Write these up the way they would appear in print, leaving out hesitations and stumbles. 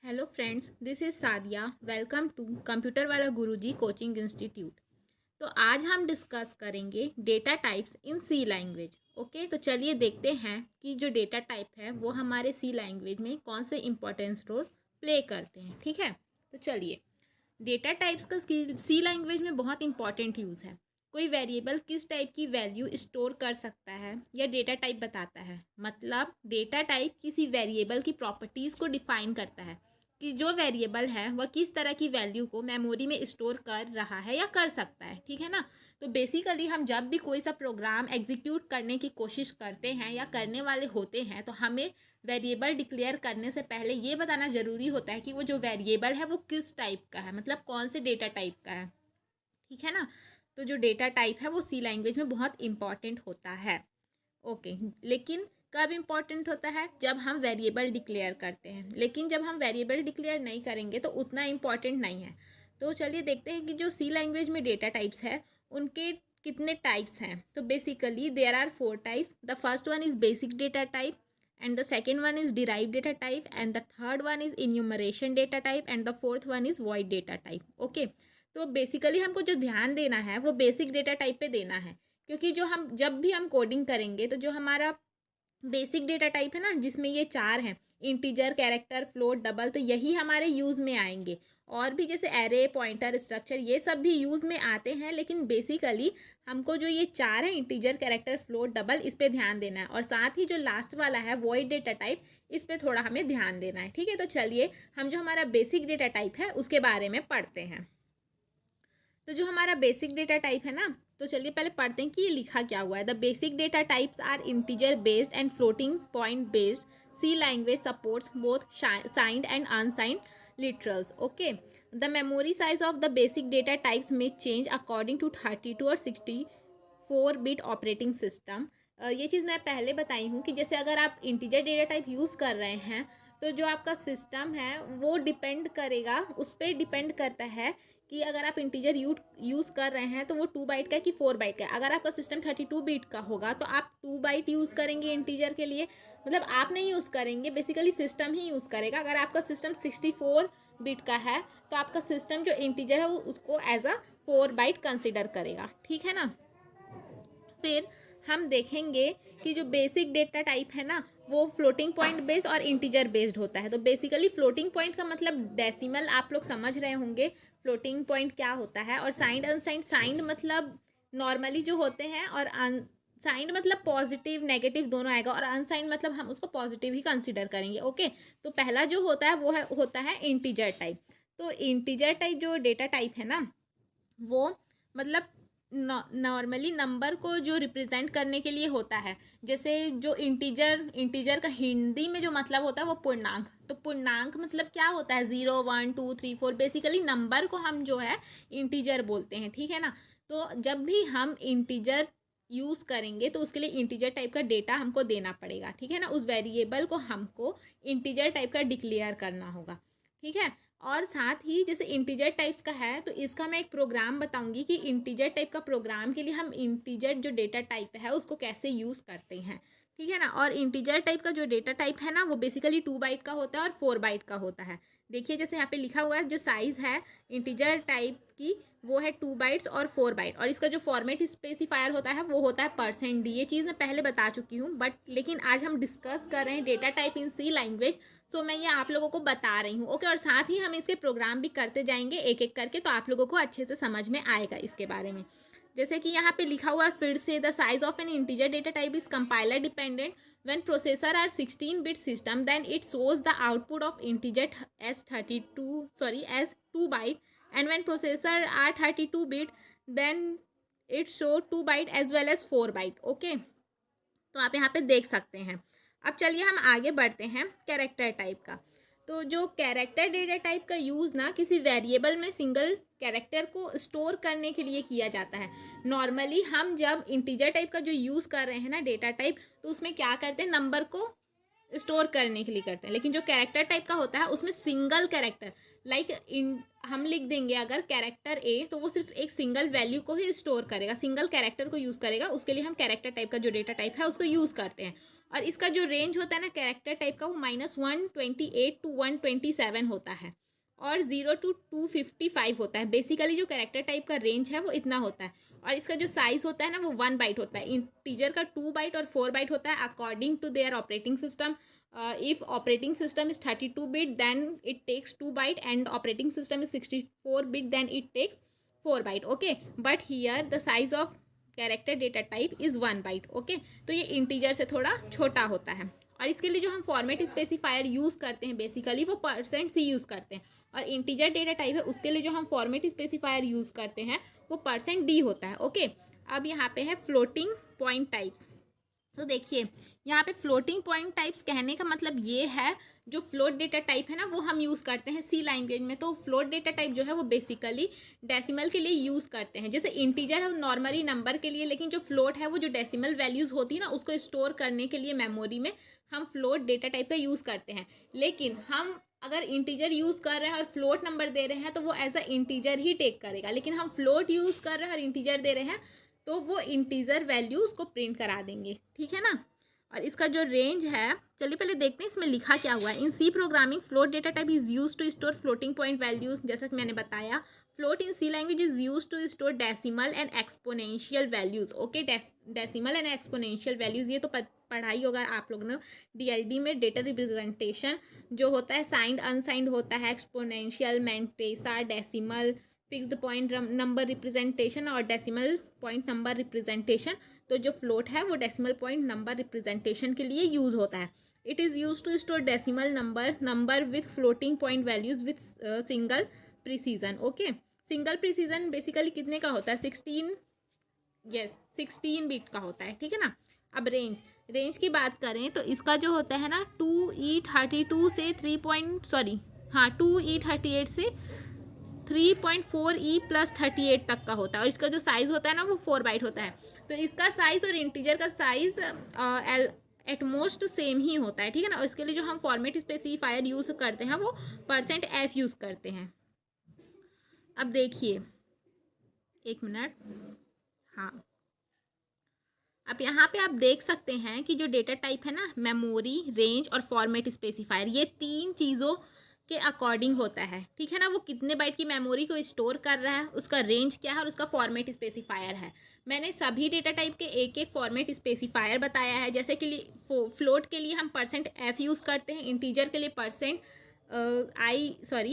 Hello friends, this is Sadia. Welcome to computer वाला Guruji coaching institute. तो आज हम डिस्कस करेंगे data types in C language. Okay, तो चलिए देखते हैं कि जो डेटा टाइप है वो हमारे सी लैंग्वेज में कौन से इंपॉर्टेंस रोल प्ले करते हैं। ठीक है, तो चलिए, डेटा टाइप्स का सी लैंग्वेज में बहुत इंपॉर्टेंट यूज़ है। कोई वेरिएबल किस टाइप की वैल्यू स्टोर कर सकता है या डेटा टाइप बताता है। मतलब डेटा टाइप किसी वेरिएबल की प्रॉपर्टीज़ को डिफाइन करता है कि जो वेरिएबल है वह किस तरह की वैल्यू को मेमोरी में स्टोर कर रहा है या कर सकता है। ठीक है ना। तो बेसिकली हम जब भी कोई सा प्रोग्राम एग्जीक्यूट करने की कोशिश करते हैं या करने वाले होते हैं तो हमें वेरिएबल डिक्लेयर करने से पहले ये बताना ज़रूरी होता है कि वो जो वेरिएबल है वो किस टाइप का है, मतलब कौन से डेटा टाइप का है। ठीक है ना। तो जो डेटा टाइप है वो सी लैंग्वेज में बहुत इंपॉर्टेंट होता है। ओके, लेकिन कब इम्पॉर्टेंट होता है? जब हम वेरिएबल डिक्लेयर करते हैं। लेकिन जब हम वेरिएबल डिक्लेयर नहीं करेंगे तो उतना इम्पॉर्टेंट नहीं है। तो चलिए देखते हैं कि जो सी लैंग्वेज में डेटा टाइप्स है उनके कितने टाइप्स हैं। तो basically there are 4 types. The first one is basic data type, and the second one is derived data type, and the third one is enumeration data type, and the fourth one is void data type. Okay, तो basically हमको जो ध्यान देना है वो basic data type पे देना है, क्योंकि जो हम जब भी हम कोडिंग करेंगे तो जो हमारा बेसिक डेटा टाइप है ना, जिसमें ये 4 हैं, इंटीजर, कैरेक्टर, फ्लोट, डबल, तो यही हमारे यूज़ में आएंगे। और भी जैसे एरे, पॉइंटर, स्ट्रक्चर, ये सब भी यूज़ में आते हैं, लेकिन बेसिकली हमको जो ये 4 है, इंटीजर, कैरेक्टर, फ्लोट, डबल, इस पर ध्यान देना है। और साथ ही जो लास्ट वाला है वॉइड डेटा टाइप, इस पर थोड़ा हमें ध्यान देना है। ठीक है, तो चलिए हम जो हमारा बेसिक डेटा टाइप है उसके बारे में पढ़ते हैं। तो जो हमारा बेसिक डेटा टाइप है ना, तो चलिए पहले पढ़ते हैं कि ये लिखा क्या हुआ है। The basic data types are integer based and floating point based. C language supports both signed and unsigned literals. Okay, the memory size of the basic data types में चेंज अकॉर्डिंग टू 32 और 64 bit operating system. ये चीज़ मैं पहले बताई हूँ कि जैसे अगर आप इंटीजर डेटा टाइप यूज़ कर रहे हैं तो जो आपका सिस्टम है वो डिपेंड करेगा, उस पर डिपेंड करता है कि अगर आप इंटीजर यूज़ कर रहे हैं तो वो 2 बाइट का है कि 4 बाइट का है। अगर आपका सिस्टम 32 बिट का होगा तो आप 2 बाइट यूज़ करेंगे इंटीजर के लिए, मतलब आप नहीं यूज़ करेंगे, बेसिकली सिस्टम ही यूज़ करेगा। अगर आपका सिस्टम 64 बिट का है तो आपका सिस्टम जो इंटीजर है वो उसको एज अ 4 बाइट कंसिडर करेगा। ठीक है ना। फिर हम देखेंगे कि जो बेसिक डेटा टाइप है ना वो फ्लोटिंग पॉइंट बेस्ड और इंटीजर बेस्ड होता है। तो बेसिकली फ्लोटिंग पॉइंट का मतलब डेसिमल, आप लोग समझ रहे होंगे फ्लोटिंग पॉइंट क्या होता है। और साइंड अनसाइंड, साइंड मतलब नॉर्मली जो होते हैं, और साइंड मतलब पॉजिटिव नेगेटिव दोनों आएगा, और अनसाइंड मतलब हम उसको पॉजिटिव ही कंसिडर करेंगे। ओके, तो पहला जो होता है वो होता है इंटीजर टाइप। तो इंटीजर टाइप जो डेटा टाइप है ना वो मतलब नॉर्मली नंबर को जो रिप्रेजेंट करने के लिए होता है। जैसे जो इंटीजर, इंटीजर का हिंदी में जो मतलब होता है वो पूर्णांक। तो पूर्णांक मतलब क्या होता है, 0, 1, 2, 3, 4, बेसिकली नंबर को हम जो है इंटीजर बोलते हैं। ठीक है ना। तो जब भी हम इंटीजर यूज़ करेंगे तो उसके लिए इंटीजर टाइप का डेटा हमको देना पड़ेगा। ठीक है ना, उस वेरिएबल को हमको इंटीजर टाइप का डिक्लेयर करना होगा। ठीक है। और साथ ही जैसे इंटीजर टाइप्स का है तो इसका मैं एक प्रोग्राम बताऊंगी कि इंटीजर टाइप का प्रोग्राम के लिए हम इंटीजर जो डेटा टाइप है उसको कैसे यूज़ करते हैं। ठीक है ना। और इंटीजर टाइप का जो डेटा टाइप है ना वो बेसिकली 2 बाइट का होता है और 4 बाइट का होता है। देखिए जैसे यहाँ पे लिखा हुआ है, जो साइज़ है इंटीजर टाइप की वो है 2 बाइट्स और 4 बाइट, और इसका जो फॉर्मेट स्पेसिफायर होता है वो होता है %d। ये चीज़ मैं पहले बता चुकी हूँ, बट लेकिन आज हम डिस्कस कर रहे हैं data type in C language, so मैं ये आप लोगों को बता रही हूँ। ओके, और साथ ही हम इसके प्रोग्राम भी करते जाएंगे एक एक करके, तो आप लोगों को अच्छे से समझ में आएगा इसके बारे में। जैसे कि यहाँ पे लिखा हुआ है फिर से, the size of N integer data type is compiler dependent. when processor are 16-bit system then it shows the output of integer as 2 byte, and when processor are 32-bit then it show 2 byte as well as 4 byte. Okay, तो आप यहाँ पे देख सकते हैं। अब चलिए हम आगे बढ़ते हैं कैरेक्टर टाइप का। तो जो कैरेक्टर डेटा टाइप का यूज़ ना किसी वेरिएबल में सिंगल कैरेक्टर को स्टोर करने के लिए किया जाता है। नॉर्मली हम जब इंटीजर टाइप का जो यूज़ कर रहे हैं ना डेटा टाइप, तो उसमें क्या करते हैं, नंबर को स्टोर करने के लिए करते हैं। लेकिन जो कैरेक्टर टाइप का होता है उसमें सिंगल कैरेक्टर, लाइक हम लिख देंगे अगर कैरेक्टर ए तो वो सिर्फ एक सिंगल वैल्यू को ही स्टोर करेगा, सिंगल कैरेक्टर को यूज़ करेगा। उसके लिए हम कैरेक्टर टाइप का जो डेटा टाइप है उसको यूज़ करते हैं। और इसका जो रेंज होता है ना कैरेक्टर टाइप का, वो -128 to 127 होता है और 0 to 255 होता है। बेसिकली जो कैरेक्टर टाइप का रेंज है वो इतना होता है। और इसका जो साइज़ होता है ना वो 1 बाइट होता है। इंटीजर का 2 बाइट और 4 बाइट होता है according to their operating system. If operating system is 32-bit, then it takes 2 byte, and operating system is 64-bit, then it takes 4 byte. Okay, but here the size of character data type is 1 byte. Okay, तो ये integer से थोड़ा छोटा होता है। और इसके लिए जो हम फॉर्मेट स्पेसिफायर यूज़ करते हैं बेसिकली वो %c यूज़ करते हैं। और इंटीजर डेटा टाइप है उसके लिए जो हम फॉर्मेट स्पेसिफायर यूज़ करते हैं वो %d होता है। ओके, अब यहाँ पे है फ्लोटिंग पॉइंट टाइप्स। तो देखिए यहाँ पे फ्लोटिंग पॉइंट टाइप्स कहने का मतलब ये है, जो फ्लोट डेटा टाइप है ना वो हम यूज़ करते हैं सी लैंग्वेज में। तो फ्लोट डेटा टाइप जो है वो बेसिकली डेसिमल के लिए यूज़ करते हैं। जैसे इंटीजर है नॉर्मली नंबर के लिए, लेकिन जो फ्लोट है वो जो डेसिमल वैल्यूज़ होती है ना उसको स्टोर करने के लिए मेमोरी में हम फ्लोट डेटा टाइप का यूज़ करते हैं। लेकिन हम अगर इंटीजर यूज़ कर रहे हैं और फ्लोट नंबर दे रहे हैं तो वो एज अ इंटीजर ही टेक करेगा। लेकिन हम फ्लोट यूज़ कर रहे हैं और इंटीजर दे रहे हैं तो वो इंटीजर वैल्यू उसको प्रिंट करा देंगे। ठीक है ना। और इसका जो रेंज है, चलिए पहले देखते हैं इसमें लिखा क्या हुआ है। In C programming float data type is use to store floating point values. जैसा कि मैंने बताया, float in C language is use to store decimal and exponential values. Okay, decimal and exponential values ये तो पढ़ाई होगा आप लोगों ने डीएलडी में। डेटा रिप्रेजेंटेशन जो होता है साइंड अनसाइंड होता है, exponential, mantissa, decimal, fixed point number representation और डेसिमल पॉइंट नंबर रिप्रेजेंटेशन। तो जो फ्लोट है वो डेसिमल पॉइंट नंबर रिप्रेजेंटेशन के लिए यूज़ होता है। It is use to store decimal number with floating point values with single precision. Okay, single precision basically कितने का होता है? 16 बिट का होता है। ठीक है ना। अब रेंज की बात करें तो इसका जो होता है ना 2E32 से 2E38 से 3.4E+38 तक का होता है। और इसका जो साइज़ होता है ना वो 4 बाइट होता है। तो इसका साइज़ और इंटीजर का साइज़ एटमोस्ट सेम ही होता है। ठीक है ना। और इसके लिए जो हम फॉर्मेट स्पेसिफायर यूज़ करते हैं वो %f यूज़ करते हैं। अब देखिए, एक मिनट, हाँ, अब यहाँ पे आप देख सकते हैं कि जो डेटा टाइप है ना, मेमोरी, रेंज और फॉर्मेट स्पेसिफायर, ये 3 चीज़ों के अकॉर्डिंग होता है। ठीक है ना। वो कितने बाइट की मेमोरी को स्टोर कर रहा है, उसका रेंज क्या है और उसका फॉर्मेट स्पेसिफायर है। मैंने सभी डेटा टाइप के एक एक फॉर्मेट स्पेसिफायर बताया है। जैसे कि फ्लोट के लिए हम %f यूज़ करते हैं, इंटीजर के लिए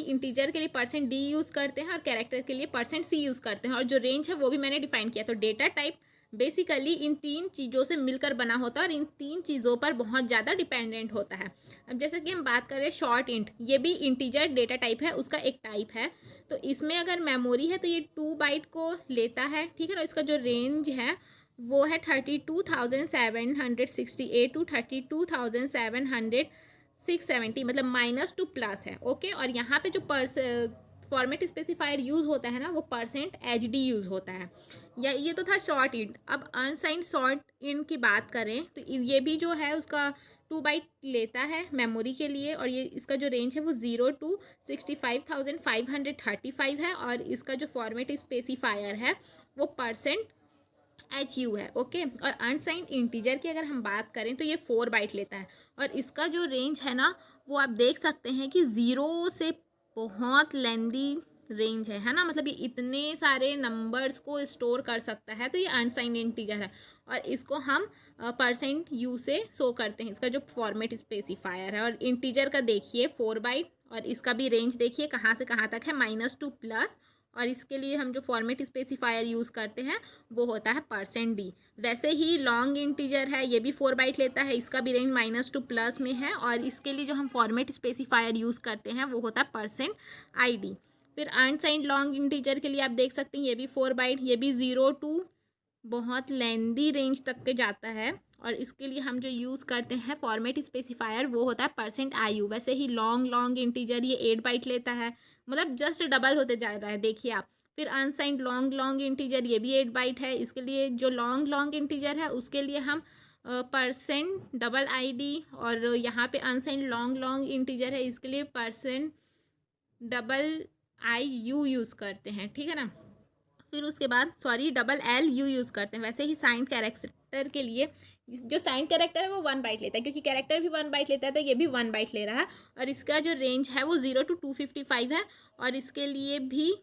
इंटीजर के लिए %d यूज़ करते हैं और कैरेक्टर के लिए %c यूज़ करते हैं। और जो रेंज है वो भी मैंने डिफाइन किया। तो डेटा टाइप बेसिकली इन 3 चीज़ों से मिलकर बना होता है और इन 3 चीज़ों पर बहुत ज़्यादा डिपेंडेंट होता है। अब जैसे कि हम बात करें शॉर्ट इंट, ये भी इंटीजर डेटा टाइप है, उसका एक टाइप है। तो इसमें अगर मेमोरी है तो ये 2 बाइट को लेता है। ठीक है ना। इसका जो रेंज है वो है 32,768 to 32,770, मतलब -2 है। ओके, और यहाँ पे जो फॉर्मेट स्पेसिफायर यूज़ होता है ना वो %hd यूज़ होता है। या ये तो था शॉर्ट इंट। अब अनसाइंड शॉर्ट इंट की बात करें तो ये भी जो है उसका 2 बाइट लेता है मेमोरी के लिए। और ये इसका जो रेंज है वो 0 to 65,535 है। और इसका जो फॉर्मेट स्पेसिफायर है वो %hu है। ओके, और अनसाइंड इंटीजर की अगर हम बात करें तो ये 4 बाइट लेता है। और इसका जो रेंज है ना वो आप देख सकते हैं कि 0 से बहुत लेंदी रेंज है ना। मतलब ये इतने सारे नंबर्स को स्टोर कर सकता है। तो ये अनसाइंड इंटीजर है और इसको हम %u से शो करते हैं, इसका जो फॉर्मेट स्पेसिफायर है। और इंटीजर का देखिए 4 बाइट, और इसका भी रेंज देखिए कहाँ से कहाँ तक है, -2। और इसके लिए हम जो फॉर्मेट स्पेसिफायर यूज़ करते हैं वो होता है %d। वैसे ही लॉन्ग इंटीजर है, ये भी 4 बाइट लेता है, इसका भी रेंज -2 में है। और इसके लिए जो हम फॉर्मेट स्पेसिफायर यूज़ करते हैं वो होता है %id। फिर अनसाइंड लॉन्ग इंटीजर के लिए आप देख सकते हैं ये भी 4 बाइट, ये भी 0 to बहुत लेंदी रेंज तक के जाता है। और इसके लिए हम जो यूज़ करते हैं फॉर्मेट स्पेसिफायर वो होता है %iu। वैसे ही लॉन्ग इंटीजर ये 8 बाइट लेता है, मतलब जस्ट डबल होते जा रहा है, देखिए आप। फिर अनसाइंड लॉन्ग इंटीजर ये भी 8 बाइट है। इसके लिए जो लॉन्ग इंटीजर है उसके लिए हम %id, और यहाँ पे अनसाइंड लॉन्ग इंटीजर है इसके लिए %iu यूज़ करते हैं। ठीक है ना। फिर उसके बाद $LU यूज़ करते हैं। वैसे ही साइंड कैरेक्टर के लिए जो साइन कैरेक्टर है वो 1 बाइट लेता है, क्योंकि कैरेक्टर भी 1 बाइट लेता है तो ये भी 1 बाइट ले रहा है। और इसका जो रेंज है वो 0 to 255 है, और इसके लिए भी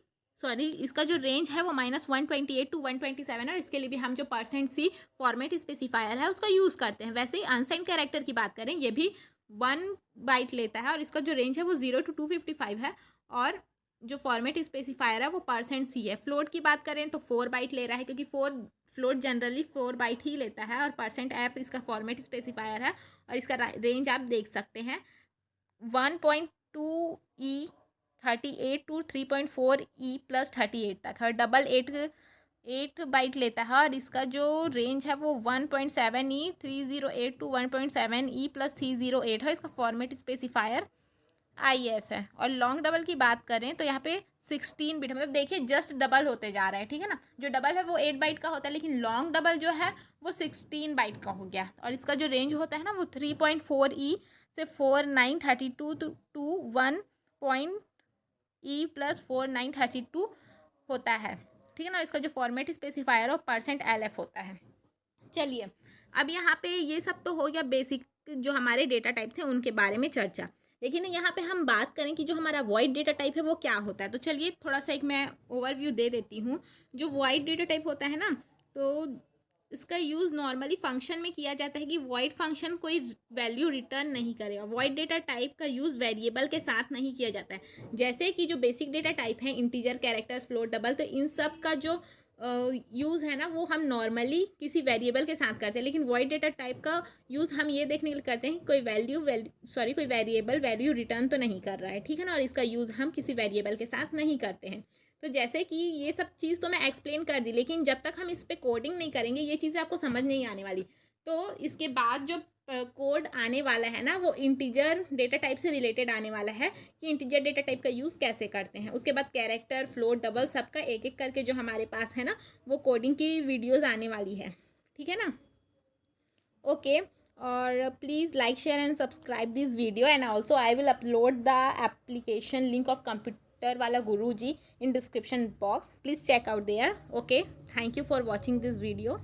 इसका जो रेंज है वो -128 to 127 है, और इसके लिए भी हम जो %c फॉर्मेट स्पेसिफायर है उसका यूज़ करते हैं। वैसे ही अनसाइंड कैरेक्टर की बात करें, ये भी 1 बाइट लेता है, और इसका जो रेंज है वो 0 to 255 है, और जो फॉर्मेट स्पेसिफायर है वो %c है। फ्लोट की बात करें तो 4 बाइट ले रहा है, क्योंकि फ्लोट जनरली 4 बाइट ही लेता है, और %f इसका फॉर्मेट स्पेसिफायर है, और इसका रेंज आप देख सकते हैं 1.2e 38 to 3.4e + 38 तक है, डबल 8 बाइट लेता है, और इसका जो रेंज है वो 1.7e 308 to 1.7e + 308 है। इसका फॉर्मेट स्पेसिफायर IF है। और लॉन्ग डबल की बात करें तो यहाँ पे 16 बिट, मतलब देखिए जस्ट डबल होते जा रहा है, ठीक है ना। जो डबल है वो 8 बाइट का होता है, लेकिन लॉन्ग डबल जो है वो 16 बाइट का हो गया, और इसका जो रेंज होता है ना वो 3.4e से 4932 to 1.e + 4932 होता है, ठीक है ना। इसका जो फॉर्मेट स्पेसिफायर हो %LF होता है। चलिए, अब यहाँ पे ये सब तो हो गया बेसिक जो हमारे डेटा टाइप थे उनके बारे में चर्चा। लेकिन यहाँ पे हम बात करें कि जो हमारा वॉइड डेटा टाइप है वो क्या होता है। तो चलिए थोड़ा सा एक मैं ओवरव्यू दे देती हूँ। जो वॉइड डेटा टाइप होता है ना, तो इसका यूज़ नॉर्मली फंक्शन में किया जाता है कि वॉइड फंक्शन कोई वैल्यू रिटर्न नहीं करेगा। वॉइड डेटा टाइप का यूज़ वेरिएबल के साथ नहीं किया जाता है। जैसे कि जो बेसिक डेटा टाइप है, इंटीजर, कैरेक्टर, फ्लोट, डबल, तो इन सब का जो यूज़ है ना वो हम नॉर्मली किसी वेरिएबल के साथ करते हैं। लेकिन वॉइड डेटा टाइप का यूज़ हम ये देखने के लिए करते हैं कोई कोई वेरिएबल वैल्यू रिटर्न तो नहीं कर रहा है, ठीक है ना। और इसका यूज़ हम किसी वेरिएबल के साथ नहीं करते हैं। तो जैसे कि ये सब चीज़ तो मैं एक्सप्लेन कर दी, लेकिन जब तक हम इस पर कोडिंग नहीं करेंगे ये चीज़ें आपको समझ नहीं आने वाली। तो इसके बाद जो कोड आने वाला है ना वो इंटीजर डेटा टाइप से रिलेटेड आने वाला है, कि इंटीजर डेटा टाइप का यूज़ कैसे करते हैं। उसके बाद कैरेक्टर, फ्लोट, डबल, सबका एक एक करके जो हमारे पास है ना वो कोडिंग की वीडियोज़ आने वाली है, ठीक है ना। ओके, और please like, share and subscribe this video, and also I will upload the application link of computer वाला गुरुजी in description box. Please check out there. Okay, thank you for watching this video.